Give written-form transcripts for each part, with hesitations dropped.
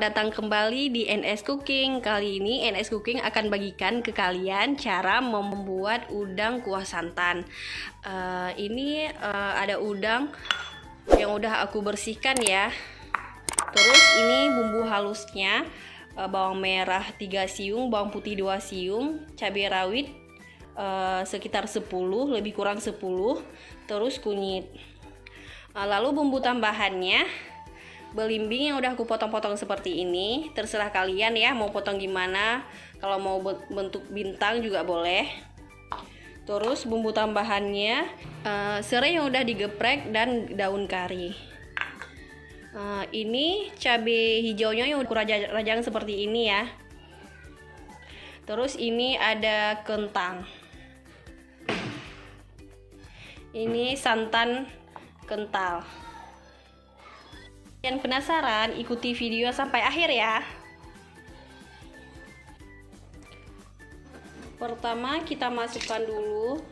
Selamat datang kembali di NS Cooking. Kali ini NS Cooking akan bagikan ke kalian cara membuat udang kuah santan. Ini ada udang yang udah aku bersihkan ya. Terus ini bumbu halusnya, bawang merah 3 siung, bawang putih 2 siung, cabai rawit sekitar 10, lebih kurang 10, terus kunyit. Lalu bumbu tambahannya belimbing yang udah aku potong-potong seperti ini. Terserah kalian ya mau potong gimana. Kalau mau bentuk bintang juga boleh. Terus bumbu tambahannya serai yang udah digeprek dan daun kari. Ini cabai hijaunya yang udah aku rajang seperti ini ya. Terus ini ada kentang. Ini santan kental. Yang penasaran, ikuti video sampai akhir ya. Pertama kita masukkan dulu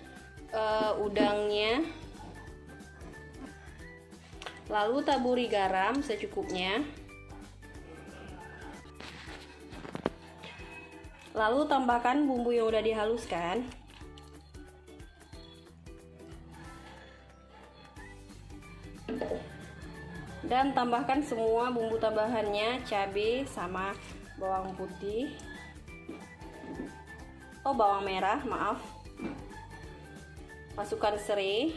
udangnya. Lalu taburi garam secukupnya. Lalu tambahkan bumbu yang udah dihaluskan. Dan tambahkan semua bumbu tambahannya, cabai sama bawang putih, bawang merah, maaf. Masukkan serai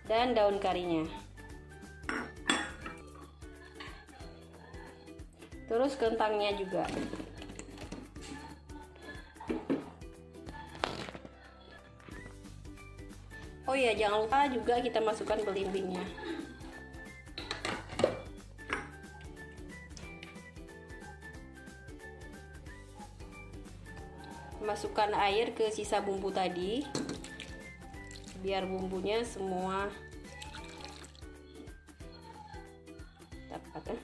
dan daun karinya. Terus kentangnya juga. Oh iya, jangan lupa juga kita masukkan belimbingnya. Masukkan air ke sisa bumbu tadi biar bumbunya semua dapat.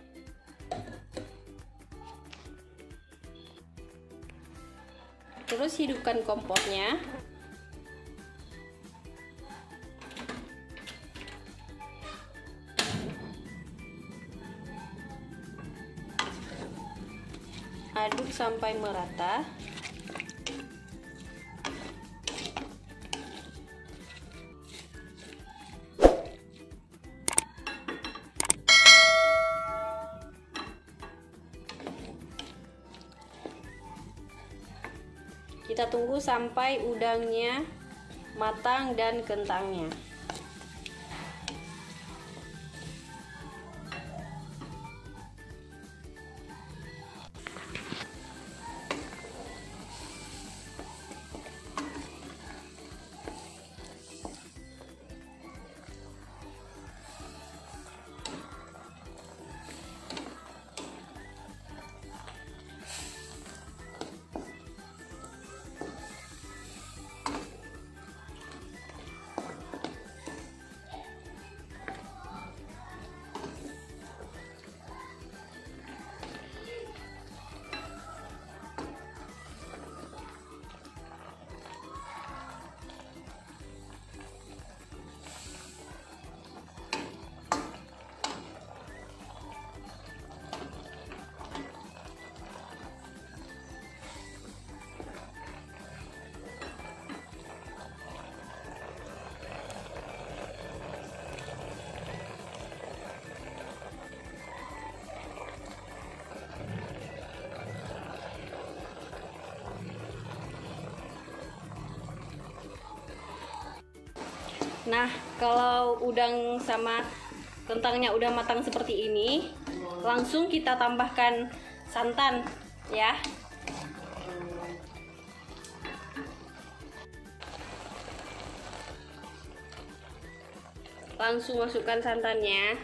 Terus hidupkan kompornya. Aduk sampai merata. Kita tunggu sampai udangnya matang dan kentangnya. Nah, kalau udang sama kentangnya udah matang seperti ini, langsung kita tambahkan santan ya. Langsung masukkan santannya.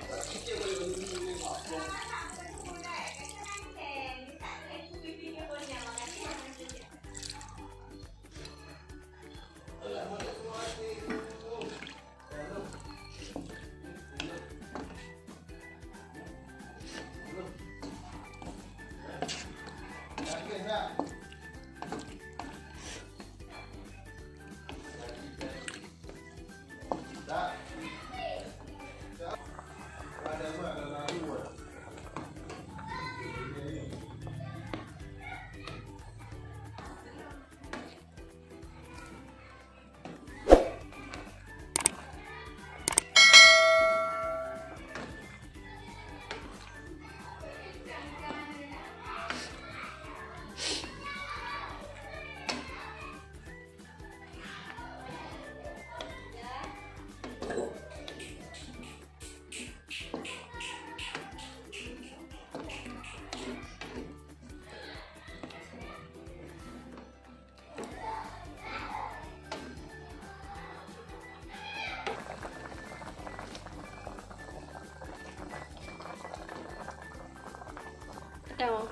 Tuh.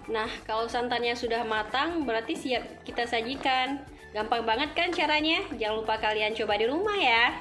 Nah, kalau santannya sudah matang, berarti siap kita sajikan. Gampang banget kan caranya? Jangan lupa kalian coba di rumah ya.